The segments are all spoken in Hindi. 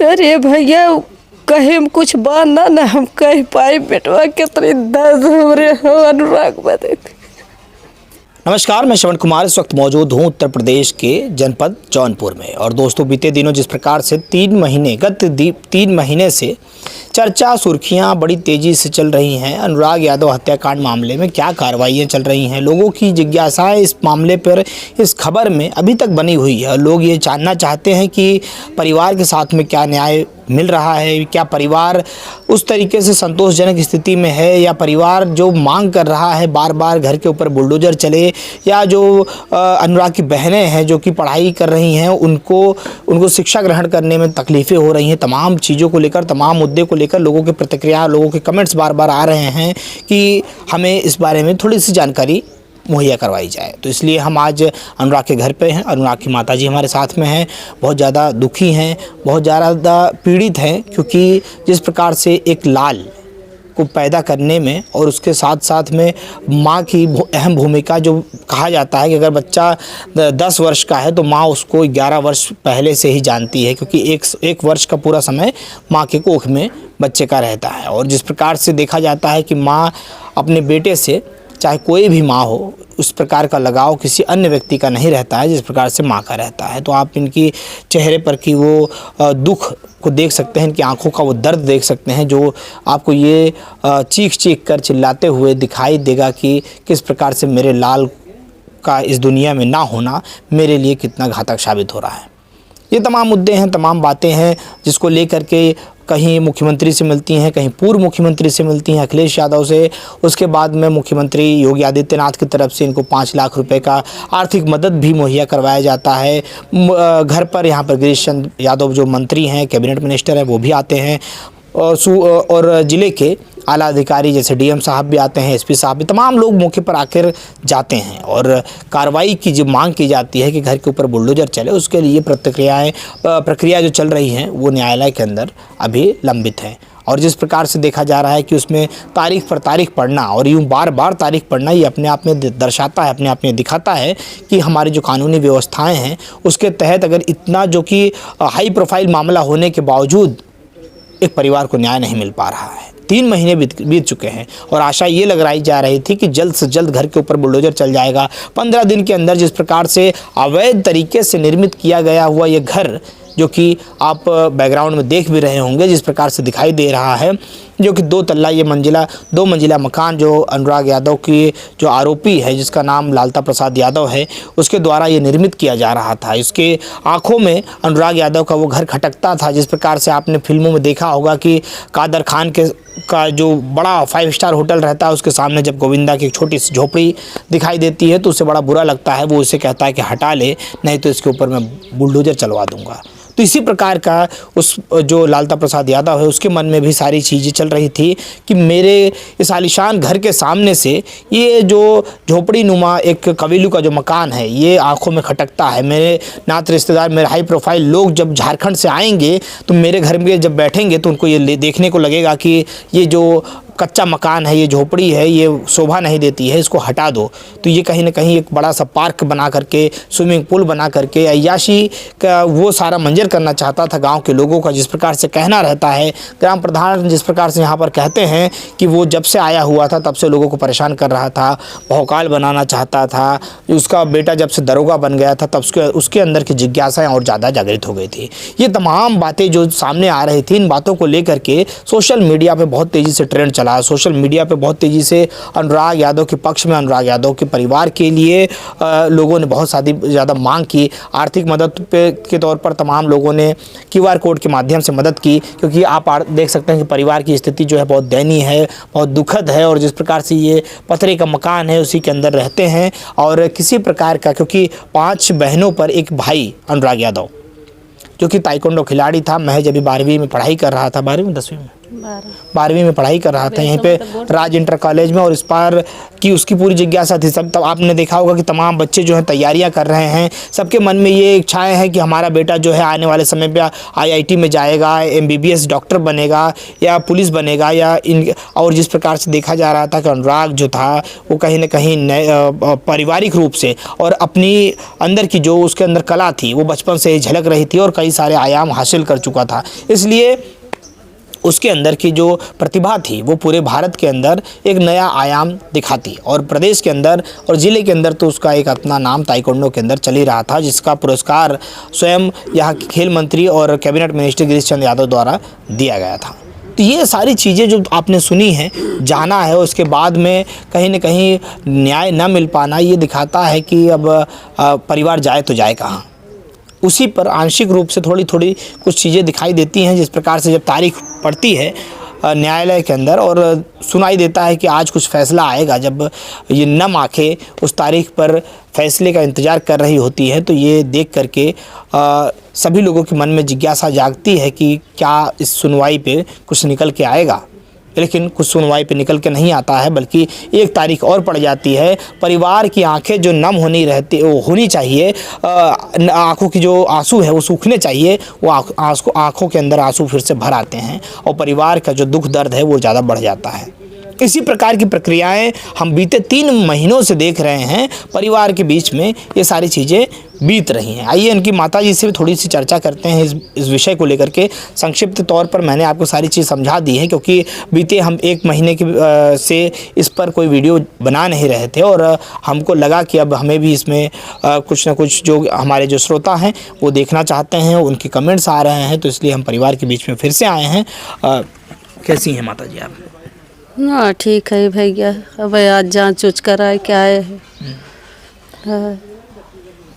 अरे भैया कहीं कुछ बाना ना हम कह पाए बेटवा कितनी दर्द हो रहे हो अनुराग बदे। नमस्कार, मैं श्रवण कुमार इस वक्त मौजूद हूं उत्तर प्रदेश के जनपद जौनपुर में। और दोस्तों, बीते दिनों जिस प्रकार से गत 3 महीने से चर्चा सुर्खियां बड़ी तेजी से चल रही हैं। अनुराग यादव हत्याकांड मामले में क्या कार्रवाइयां चल रही हैं, लोगों की जिज्ञासाएं इस मामले पर, इस खबर में अभी तक बनी हुई है। लोग ये जानना चाहते हैं कि परिवार के साथ में क्या न्याय मिल रहा है, क्या परिवार उस तरीके से संतोषजनक स्थिति में है, या परिवार जो मांग कर रहा है बार बार घर के ऊपर बुलडोजर चले, या जो अनुराग की बहनें हैं जो कि पढ़ाई कर रही हैं उनको शिक्षा ग्रहण करने में तकलीफ़ें हो रही हैं। तमाम चीज़ों को लेकर, तमाम मुद्दे को लेकर लोगों की प्रतिक्रिया, लोगों के कमेंट्स बार बार आ रहे हैं कि हमें इस बारे में थोड़ी सी जानकारी मुहैया करवाई जाए। तो इसलिए हम आज अनुराग के घर पे हैं। अनुराग की माताजी हमारे साथ में हैं, बहुत ज़्यादा दुखी हैं, बहुत ज़्यादा पीड़ित हैं, क्योंकि जिस प्रकार से एक लाल को पैदा करने में और उसके साथ साथ में माँ की अहम भूमिका, जो कहा जाता है कि अगर बच्चा 10 वर्ष का है तो माँ उसको 11 वर्ष पहले से ही जानती है, क्योंकि एक वर्ष का पूरा समय माँ के कोख में बच्चे का रहता है। और जिस प्रकार से देखा जाता है कि माँ अपने बेटे से, चाहे कोई भी माँ हो, उस प्रकार का लगाव किसी अन्य व्यक्ति का नहीं रहता है जिस प्रकार से माँ का रहता है। तो आप इनकी चेहरे पर की वो दुख को देख सकते हैं, इनकी आंखों का वो दर्द देख सकते हैं, जो आपको ये चीख चीख कर चिल्लाते हुए दिखाई देगा कि किस प्रकार से मेरे लाल का इस दुनिया में ना होना मेरे लिए कितना घातक साबित हो रहा है। ये तमाम मुद्दे हैं, तमाम बातें हैं जिसको लेकर के कहीं मुख्यमंत्री से मिलती हैं, कहीं पूर्व मुख्यमंत्री से मिलती हैं, अखिलेश यादव से। उसके बाद में मुख्यमंत्री योगी आदित्यनाथ की तरफ से इनको 5 लाख रुपए का आर्थिक मदद भी मुहैया करवाया जाता है। घर पर यहाँ पर गिरीश चंद्र यादव जो मंत्री हैं, कैबिनेट मिनिस्टर हैं, वो भी आते हैं। और ज़िले के आला अधिकारी जैसे डीएम साहब भी आते हैं, एसपी साहब भी, तमाम लोग मौके पर आकर जाते हैं। और कार्रवाई की जो मांग की जाती है कि घर के ऊपर बुलडोजर चले, उसके लिए प्रक्रिया जो चल रही हैं वो न्यायालय के अंदर अभी लंबित है। और जिस प्रकार से देखा जा रहा है कि उसमें तारीख पर तारीख पढ़ना और यूँ बार बार तारीख पढ़ना, ये अपने आप में दर्शाता है, अपने आप में दिखाता है कि हमारी जो कानूनी व्यवस्थाएं हैं उसके तहत अगर इतना जो कि हाई प्रोफाइल मामला होने के बावजूद एक परिवार को न्याय नहीं मिल पा रहा है। 3 महीने बीत चुके हैं और आशा ये लगाई जा रही थी कि जल्द से जल्द घर के ऊपर बुलडोजर चल जाएगा। 15 दिन के अंदर जिस प्रकार से अवैध तरीके से निर्मित किया गया हुआ ये घर, जो कि आप बैकग्राउंड में देख भी रहे होंगे, जिस प्रकार से दिखाई दे रहा है, जो कि 2 मंजिला मकान जो अनुराग यादव की जो आरोपी है, जिसका नाम लालता प्रसाद यादव है, उसके द्वारा ये निर्मित किया जा रहा था। इसके आंखों में अनुराग यादव का वो घर खटकता था। जिस प्रकार से आपने फिल्मों में देखा होगा कि कादर खान का जो बड़ा 5 स्टार होटल रहता है, उसके सामने जब गोविंदा की एक छोटी सी झोपड़ी दिखाई देती है तो उसे बड़ा बुरा लगता है। वो उसे कहता है कि हटा ले, नहीं तो इसके ऊपर मैं बुलडोजर चलवा दूंगा। तो इसी प्रकार का उस जो लालता प्रसाद यादव है उसके मन में भी सारी चीज़ें चल रही थी कि मेरे इस आलीशान घर के सामने से ये जो झोपड़ी नुमा एक कबीलू का जो मकान है, ये आंखों में खटकता है। मेरे नात रिश्तेदार, मेरे हाई प्रोफाइल लोग जब झारखंड से आएंगे तो मेरे घर में जब बैठेंगे तो उनको ये देखने को लगेगा कि ये जो कच्चा मकान है, ये झोपड़ी है, ये शोभा नहीं देती है, इसको हटा दो। तो ये कहीं ना कहीं एक बड़ा सा पार्क बना करके, स्विमिंग पूल बना करके अय्याशी का वो सारा मंजर करना चाहता था गांव के लोगों का। जिस प्रकार से कहना रहता है, ग्राम प्रधान जिस प्रकार से यहाँ पर कहते हैं कि वो जब से आया हुआ था तब से लोगों को परेशान कर रहा था, भौकाल बनाना चाहता था। उसका बेटा जब से दरोगा बन गया था तब उसके अंदर की जिज्ञासाएँ और ज़्यादा जागृत हो गई थी। ये तमाम बातें जो सामने आ रही थी, इन बातों को लेकर के सोशल मीडिया पर बहुत तेज़ी से ट्रेंड चला। सोशल मीडिया पे बहुत तेज़ी से अनुराग यादव के पक्ष में, अनुराग यादव के परिवार के लिए लोगों ने बहुत ज़्यादा मांग की। आर्थिक मदद के तौर पर तमाम लोगों ने QR कोड के माध्यम से मदद की, क्योंकि आप देख सकते हैं कि परिवार की स्थिति जो है बहुत दयनीय है, बहुत दुखद है। और जिस प्रकार से ये पतरे का मकान है उसी के अंदर रहते हैं और किसी प्रकार का, क्योंकि 5 बहनों पर एक भाई अनुराग यादव जो कि ताइक्वांडो खिलाड़ी था, महज अभी 12वीं में पढ़ाई कर रहा था, 12वीं में 10वीं में 12वीं में पढ़ाई कर रहा था यहीं पे राज इंटर कॉलेज में, और इस बार की उसकी पूरी जिज्ञासा थी। सब तब आपने देखा होगा कि तमाम बच्चे जो हैं तैयारियां कर रहे हैं, सबके मन में ये इच्छाएं हैं कि हमारा बेटा जो है आने वाले समय पे IIT में जाएगा, MBBS डॉक्टर बनेगा या पुलिस बनेगा या और जिस प्रकार से देखा जा रहा था कि अनुराग जो था वो कहीं ना कहीं पारिवारिक रूप से और अपनी अंदर की जो उसके अंदर कला थी वो बचपन से ही झलक रही थी और कई सारे आयाम हासिल कर चुका था। इसलिए उसके अंदर की जो प्रतिभा थी वो पूरे भारत के अंदर एक नया आयाम दिखाती, और प्रदेश के अंदर और ज़िले के अंदर तो उसका एक अपना नाम ताइक्वांडो के अंदर चल ही रहा था, जिसका पुरस्कार स्वयं यहाँ के खेल मंत्री और कैबिनेट मिनिस्टर गिरीश चंद्र यादव द्वारा दिया गया था। तो ये सारी चीज़ें जो आपने सुनी हैं, जाना है, उसके बाद में कहीं न कहीं न्याय न मिल पाना ये दिखाता है कि अब परिवार जाए तो जाए कहाँ। उसी पर आंशिक रूप से थोड़ी थोड़ी कुछ चीज़ें दिखाई देती हैं, जिस प्रकार से जब तारीख पड़ती है न्यायालय के अंदर और सुनाई देता है कि आज कुछ फैसला आएगा, जब ये नम आंखें उस तारीख पर फैसले का इंतज़ार कर रही होती है, तो ये देख करके सभी लोगों के मन में जिज्ञासा जागती है कि क्या इस सुनवाई पे कुछ निकल के आएगा। लेकिन कुछ सुनवाई पे निकल के नहीं आता है, बल्कि एक तारीख और पड़ जाती है। परिवार की आंखें जो नम होनी चाहिए, आंखों की जो आंसू है वो सूखने चाहिए, वो आंखों के अंदर आंसू फिर से भर आते हैं और परिवार का जो दुख दर्द है वो ज़्यादा बढ़ जाता है। इसी प्रकार की प्रक्रियाएं हम बीते 3 महीनों से देख रहे हैं, परिवार के बीच में ये सारी चीज़ें बीत रही हैं। आइए इनकी माताजी से भी थोड़ी सी चर्चा करते हैं इस विषय को लेकर के। संक्षिप्त तौर पर मैंने आपको सारी चीज़ समझा दी है, क्योंकि बीते हम 1 महीने से इस पर कोई वीडियो बना नहीं रहे थे और हमको लगा कि अब हमें भी इसमें कुछ ना कुछ जो हमारे जो श्रोता हैं वो देखना चाहते हैं, उनके कमेंट्स आ रहे हैं, तो इसलिए हम परिवार के बीच में फिर से आए हैं। कैसी हैं माता जी आप? ना ठीक है भैया, अब आज जांच उच कराए क्या है।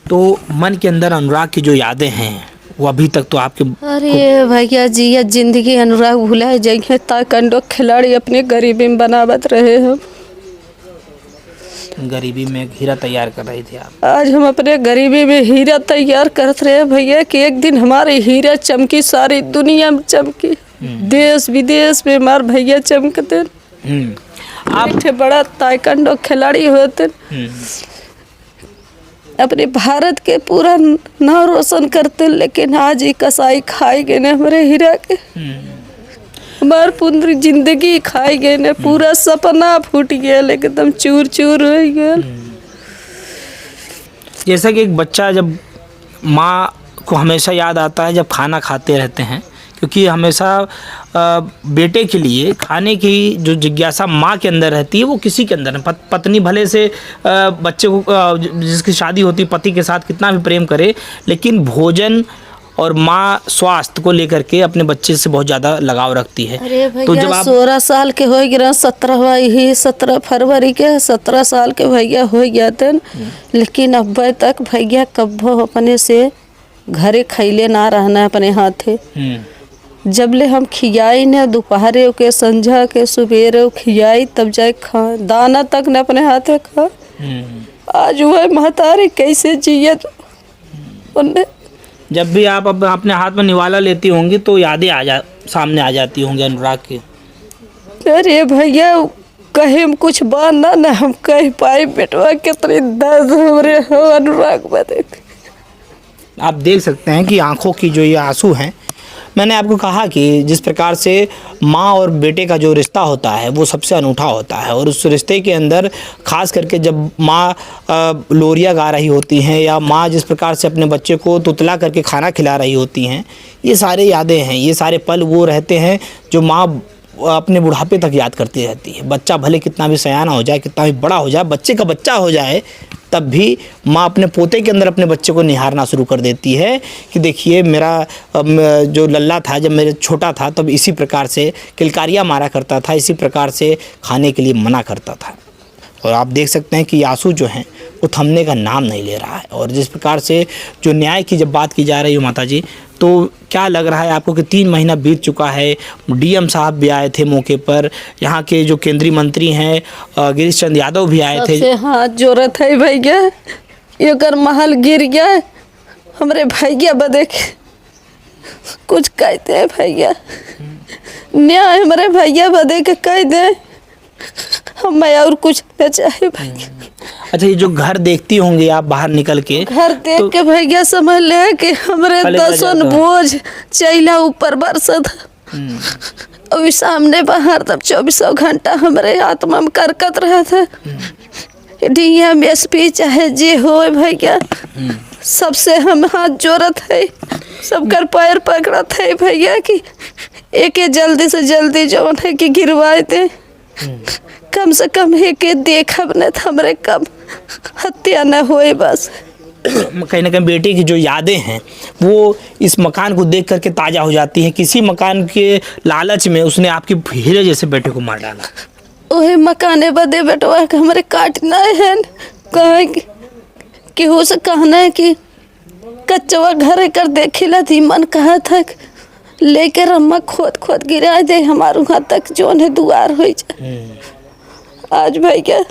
तो मन के अंदर अनुराग की जो यादें हैं वो अभी तक तो आपके अरे भैया जी, ये जिंदगी अनुराग भुलाए जाएंगे, ताइक्वांडो खिलाड़ी अपनी गरीबी में बनावत रहे हम। गरीबी में हीरा तैयार कर रही थी आप। आज हम अपने गरीबी में हीरा तैयार करते रहे भैया कि एक दिन हमारे हीरा चमकी, सारी दुनिया में चमकी, देश विदेश में हमारे भैया चमकते। आप बड़ा ताइक्वांडो खिलाड़ी होते, अपने भारत के पूरा नाम रोशन करते, लेकिन आज ही कसाई खाई गए ने हमारे हीरा के। हमारी पूरी जिंदगी खाई गए ने, पूरा सपना फूट गया, एकदम चूर चूर हो गया। जैसा कि एक बच्चा जब माँ को हमेशा याद आता है जब खाना खाते रहते हैं, क्योंकि हमेशा बेटे के लिए खाने की जो जिज्ञासा माँ के अंदर रहती है वो किसी के अंदर नहीं। पत्नी भले से बच्चे को जिसकी शादी होती है पति के साथ कितना भी प्रेम करे, लेकिन भोजन और माँ स्वास्थ्य को लेकर के अपने बच्चे से बहुत ज़्यादा लगाव रखती है। अरे भैया, तो जब आप 16 साल के हो गए, 17 फरवरी के 17 साल के भैया हो गया थे, लेकिन अब तक भैया कब अपने से घरे खैले ना रहना अपने हाथे। जब ले हम खियाई ने, दोपहरे के, संझा के, सवेरे खियाई, तब जाए खा, दाना तक न अपने हाथे खा। आज वह महतारी कैसे जिये उन्हें। जब भी आप अपने हाथ में निवाला लेती होंगी तो यादें सामने आ जाती होंगी अनुराग की। अरे भैया, कहीं हम कुछ बांधना न हम कह पाए, बेटवा कितनी दर्द हमरे हो अनुराग में। आप देख सकते हैं कि आंखों की जो ये आंसू हैं, मैंने आपको कहा कि जिस प्रकार से माँ और बेटे का जो रिश्ता होता है वो सबसे अनूठा होता है, और उस रिश्ते के अंदर ख़ास करके जब माँ लोरियाँ गा रही होती हैं या माँ जिस प्रकार से अपने बच्चे को तुतला करके खाना खिला रही होती हैं, ये सारे यादें हैं, ये सारे पल वो रहते हैं जो माँ अपने बुढ़ापे तक याद करती रहती है। बच्चा भले कितना भी सयाना हो जाए, कितना भी बड़ा हो जाए, बच्चे का बच्चा हो जाए, तब भी माँ अपने पोते के अंदर अपने बच्चे को निहारना शुरू कर देती है कि देखिए मेरा जो लल्ला था जब मेरे छोटा था तब इसी प्रकार से किलकारियाँ मारा करता था, इसी प्रकार से खाने के लिए मना करता था। और आप देख सकते हैं कि आंसू जो हैं वो थमने का नाम नहीं ले रहा है। और जिस प्रकार से जो न्याय की जब बात की जा रही है माता जी, तो क्या लग रहा है आपको कि 3 महीना बीत चुका है, डीएम साहब भी आए थे मौके पर, यहाँ के जो केंद्रीय मंत्री हैं गिरीश चंद्र यादव भी आए थे। हाथ जोड़त है भैया, एकर महल गिर गया, हमरे भैया बदे कुछ कहते हैं भैया। न्याय हमारे भैया बदे के कह दे, हमें और कुछ न चाहे भैया। अच्छा, ये जो घर देखती होंगी आप बाहर निकल के, घर देख के भैया समझ ले कि हमरे कलेजा दसों जाता है। बोझ चैला ऊपर बरसत। अभी सामने बाहर तब 24 घंटा हमारे आत्मा में करकत रहा था। डीएम एसपी चाहे जे हो भैया, सबसे हम हाथ जोड़त है, सबकर पैर पकड़त है भैया कि एके जल्दी से जल्दी जौन है कि गिरवाए दे। कम से कम एके देखब न तो हमरे कब हत्या न होए बस। कहीं ना कहीं बेटे की जो यादें हैं वो इस मकान को देख करके ताज़ा हो जाती है। किसी मकान के लालच में उसने आपके हीरे जैसे बेटे को मार डाला। ओहे मकाने बदे बेटवा के हमरे काटना है, कहे कि हो से कहना है कि कच्चवा घर कर देखिला थी, मन कहा था लेके रम्मा खोद खोद गिरा दे हमारे वहाँ तक जो है दुआर हो जाए। आज भैया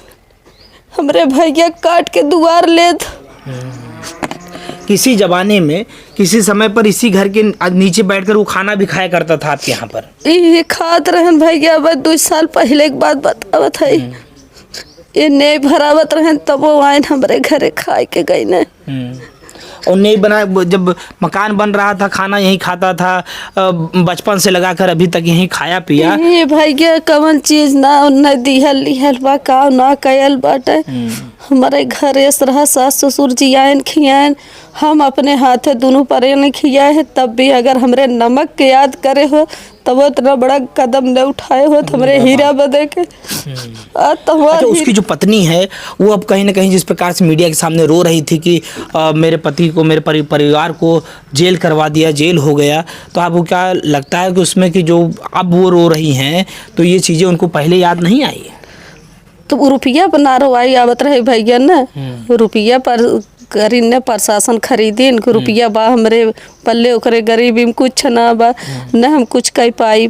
हमरे भैया काट के दुआर ले किसी जमाने में किसी समय पर इसी घर के नीचे बैठकर वो खाना भी खाया करता था आपके यहाँ पर। ये खात रहन भैया, बस 2 साल पहले एक बात बतावत है, ये नहीं भरावत रहन तब वो आइन हमरे घरे खाए के गई ने। और नहीं बना, जब मकान बन रहा था खाना यहीं खाता था, बचपन से लगाकर अभी तक यहीं खाया पिया। ये भैया कवन चीज ना न दिहल लिहल बा का ना कयल बाटे। हमारे घर ऐस रहा, सास ससुर जी आयन खियान, हम अपने हाथे दोनों परे ने खियाए है, तब भी अगर हमरे नमक के याद करे हो तब वो इतना बड़ा कदम न उठाए हो तो हमरे हीरा बदे के। अच्छा, उसकी जो पत्नी है वो अब कहीं ना कहीं जिस प्रकार से मीडिया के सामने रो रही थी कि मेरे पति को, मेरे परिवार को जेल करवा दिया, जेल हो गया, तो आपको क्या लगता है कि उसमें कि जो अब वो रो रही हैं तो ये चीज़ें उनको पहले याद नहीं आई? तो रुपया बना रही आवत रहे भैया न, रुपया पर करी ने प्रशासन खरीदी, इनको रुपया बा हमरे पल्ले, ओकरे गरीबी में कुछ ना बा न, हम कुछ कह पाई।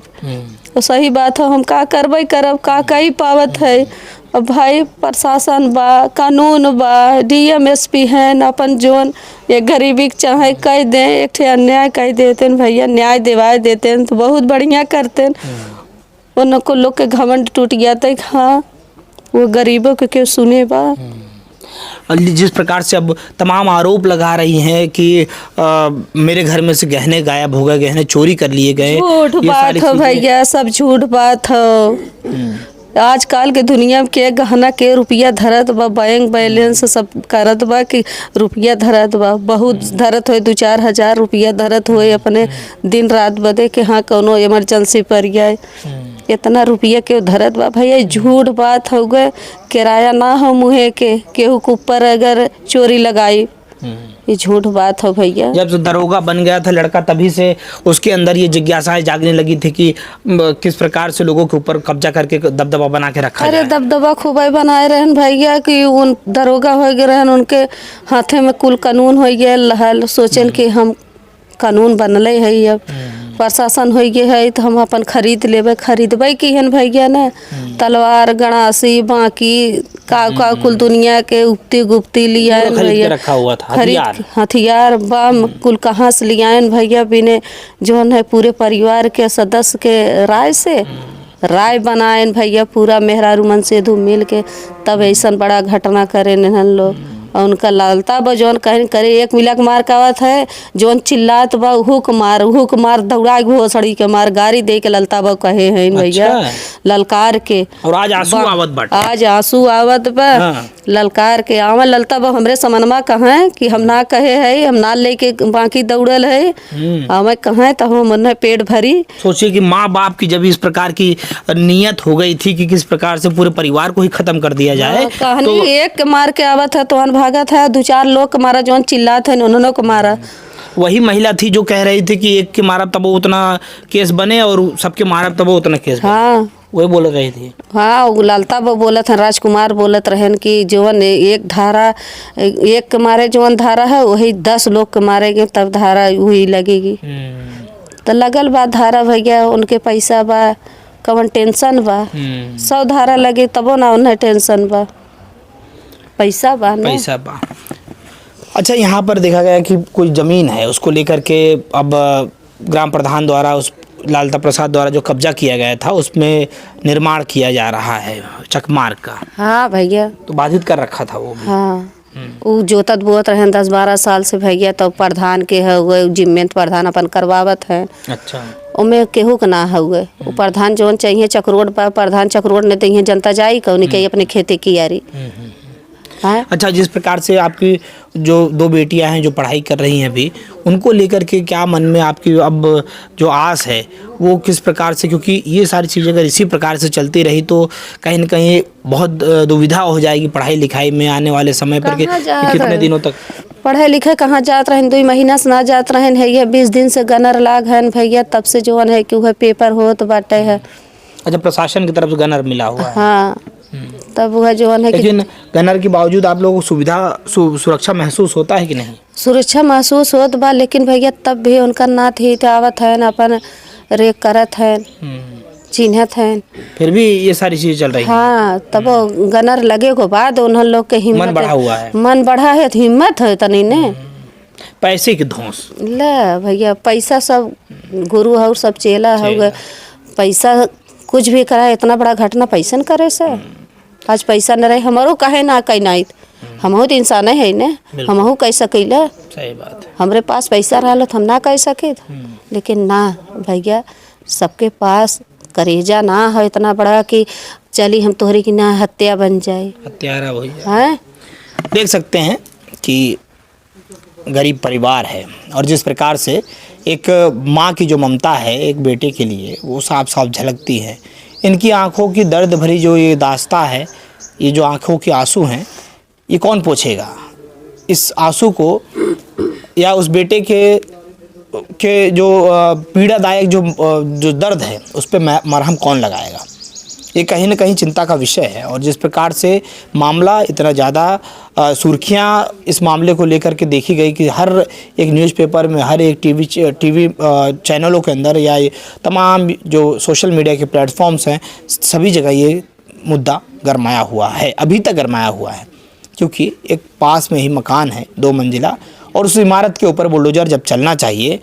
तो सही बात है, हम का करबे करब, का कही पावत है। अब भाई प्रशासन बा, कानून बा, डीएम एसपी हैं, अपन जोन ये गरीबी चाहे कह दें, एक ठे अन्याय कह देते भैया, न्याय दिवाए देते तो बहुत बढ़िया करते। उनको लोग के घमंड टूट गया था, हाँ वो गरीबों के क्यों सुने बा। जिस प्रकार से अब तमाम आरोप लगा रही हैं कि मेरे घर में से गहने गायब हो गए, गहने चोरी कर लिए गए, झूठ बात हो भैया, सब झूठ बात हो। आजकल के दुनिया में के गहना के रुपया धरत बा, बैंक बैलेंस सब करत बा कि रुपया धरत बा, बहुत धरत हो, 2-4 हजार रुपया धरत हो अपने दिन रात बदे कि हाँ कोनो इमरजेंसी पर जाए, इतना रुपया के धरत बा भैया। झूठ बात हो गए, किराया ना हो मुहे के केहू के ऊपर अगर चोरी लगाई, ये झूठ बात हो भैया। जब दरोगा बन गया था लड़का तभी से उसके अंदर ये जिज्ञासाएं जागने लगी थी कि किस प्रकार से लोगों के ऊपर कब्जा करके दबदबा बना के रखा अरे दबदबा खूब बनाए रहन भैया कि उन दरोगा हो गए रहन, उनके हाथे में कुल कानून हो गया लहल, सोचन कि हम कानून बनले है, अब प्रशासन हो गए है तो हम अपन खरीद लेबे, खरीदबे की हन भैया न, तलवार गणासी बाकी का कुल दुनिया के उगती गुप्ती लिया भैया, रखा हुआ था हथियार बम कुल कहाँ से लिया भैया, बिने जो है पूरे परिवार के सदस्य के राय से राय बनाए भैया, पूरा मेहरारू मन से धूम मिल के, तब ऐसा बड़ा घटना करे न लोग। और उनका लालता बा जौन कहीं करे, एक मिला के मार कावत है, जौन चिल्लात बा हुक मार दौड़ा घोसड़ी के मार गाड़ी दे के ललता बा कहे हैं भैया। ललकार के और आज आंसू आवत बाटे, आज आंसू आवत बा। हाँ। ललकार के आवा ललता बा हमरे समनमा कहे कि हम ना कहे है, हम ना लेके बाकी दौड़ल है, हमें कहे तो हम मन पेट भरी। सोचिए कि माँ बाप की जब इस प्रकार की नियत हो गई थी कि किस प्रकार से पूरे परिवार को ही खत्म कर दिया जाए, कहानी तो एक के मार के आवत है तो भागा था, 2-4 लोग के मारा जौन चिल्लात है उन्होंने को मारा। वही महिला थी जो कह रही थी कि एक के मारा तब उतना केस बने और सबके मारा तब उतना केस बने। हाँ वही बोल रही थी। हाँ लालता बा बोलत है, राजकुमार बोलत रहन कि जौन एक धारा एक के मारे जौन धारा है वही 10 लोग के मारेंगे तब धारा वही लगेगी। तो लगल बा धारा भैया, उनके पैसा बा, कवन टेंशन बा, 100 धारा लगे तबो ना उन्हें टेंशन बा, पैसा बा ना, पैसा बा। अच्छा, यहाँ पर देखा गया कि कोई ज़मीन है उसको लेकर के अब ग्राम प्रधान द्वारा लालता प्रसाद द्वारा जो कब्जा किया गया था उसमें निर्माण किया जा रहा है चकमार्ग का, हाँ भैया। तो बाधित कर रखा था वो भी। हाँ वो जोतत बोत रहे 10-12 साल से भैया, तो प्रधान के हुए जिम्में प्रधान अपन करवावत है। अच्छा, ओमे केहू के ना हुए, वो प्रधान जौन चाहिए चक्रोड पर प्रधान चक्रोड ने तो जनता जाई कौन कही अपने खेती की यारी। हाँ अच्छा, जिस प्रकार से आपकी जो 2 बेटियां हैं जो पढ़ाई कर रही हैं अभी, उनको लेकर के क्या मन में आपकी अब जो आस है वो किस प्रकार से, क्योंकि ये सारी चीज़ें अगर इसी प्रकार से चलती रही तो कहीं ना कहीं बहुत दुविधा हो जाएगी पढ़ाई लिखाई में आने वाले समय पर कि कितने दिनों तक पढ़े लिखे कहाँ जात रहे, 2 महीना से ना जात रहे भैया, 20 दिन से गनर लाग है भैया, तब से जो है कि वह पेपर हो तो बाटे है। अच्छा, प्रशासन की तरफ से गनर मिला हुआ है। हाँ तब वह जो है कि लेकिन गनर के बावजूद आप लोगों को सुरक्षा महसूस होता है कि नहीं? सुरक्षा महसूस होत बा, लेकिन भैया तब भी उनका ना थी आवत है, अपन रेक करत है, चिन्हत है, फिर भी ये सारी चीजें चल रही हैं। हाँ तब गनर लगे को बाद उन्होंने लोग के हिम्मत मन बढ़ा हुआ है, मन बढ़ा है तो हिम्मत है तनी ने। पैसे की धौंस ले भैया, पैसा सब गुरु और सब चेला हो, पैसा कुछ भी करा, इतना बड़ा घटना पैसा न करे से। आज पैसा न रहे हमारो कहे ना कहीं नहीं, हमहू तो इंसान है न, हमहू कह सकीला। सही बात है, हमरे पास पैसा रहा तो हम ना कह सके, लेकिन ना भैया सबके पास करेजा ना है इतना बड़ा कि चली हम तोहरी की ना हत्या बन जाए, हत्यारा वही हैं। देख सकते हैं कि गरीब परिवार है और जिस प्रकार से एक माँ की जो ममता है एक बेटे के लिए वो साफ साफ झलकती है। इनकी आंखों की दर्द भरी जो ये दास्तां है, ये जो आंखों के आंसू हैं, ये कौन पोंछेगा इस आंसू को, या उस बेटे के जो पीड़ादायक जो दर्द है उस पर मरहम कौन लगाएगा, ये कहीं ना कहीं चिंता का विषय है। और जिस प्रकार से मामला इतना ज़्यादा सुर्खियां इस मामले को लेकर के देखी गई कि हर एक न्यूज़पेपर में, हर एक टीवी चैनलों के अंदर या तमाम जो सोशल मीडिया के प्लेटफॉर्म्स हैं, सभी जगह ये मुद्दा गरमाया हुआ है, अभी तक गरमाया हुआ है। क्योंकि एक पास में ही मकान है 2 मंजिला और उस इमारत के ऊपर बुलडोजर जब चलना चाहिए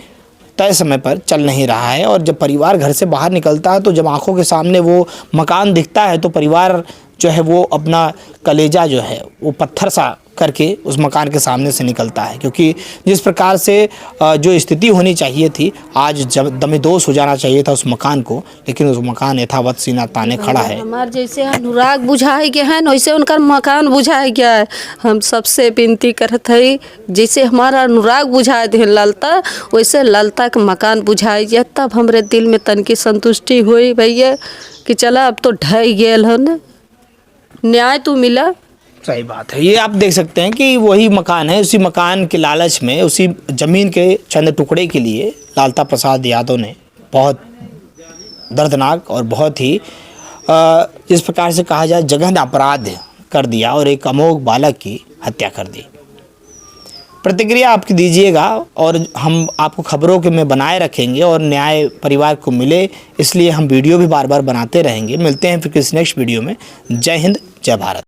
तय समय पर चल नहीं रहा है। और जब परिवार घर से बाहर निकलता है तो जब आंखों के सामने वो मकान दिखता है तो परिवार जो है वो अपना कलेजा जो है वो पत्थर सा करके उस मकान के सामने से निकलता है। क्योंकि जिस प्रकार से जो स्थिति होनी चाहिए थी, आज जब दमेदोश हो जाना चाहिए था उस मकान को, लेकिन उस मकान यथावत सीना ताने खड़ा है। हमार जैसे अनुराग बुझाए गया है वैसे उनका मकान बुझाया गया है। हम सबसे विनती करते हैं जैसे हमारा अनुराग बुझाए थे ललता, वैसे ललता का मकान बुझाए गया, तब हमरे दिल में तन की संतुष्टि हुई भैया कि चला अब तो ढह गेल हो न, न्याय तो मिला। सही बात है, ये आप देख सकते हैं कि वही मकान है, उसी मकान के लालच में, उसी ज़मीन के चंद टुकड़े के लिए लालता प्रसाद यादव ने बहुत दर्दनाक और बहुत ही जिस प्रकार से कहा जाए जघन्य अपराध कर दिया और एक अमोघ बालक की हत्या कर दी। प्रतिक्रिया आपकी दीजिएगा और हम आपको खबरों के में बनाए रखेंगे और न्याय परिवार को मिले, इसलिए हम वीडियो भी बार बार बनाते रहेंगे। मिलते हैं फिर किसी नेक्स्ट वीडियो में। जय हिंद, जय भारत।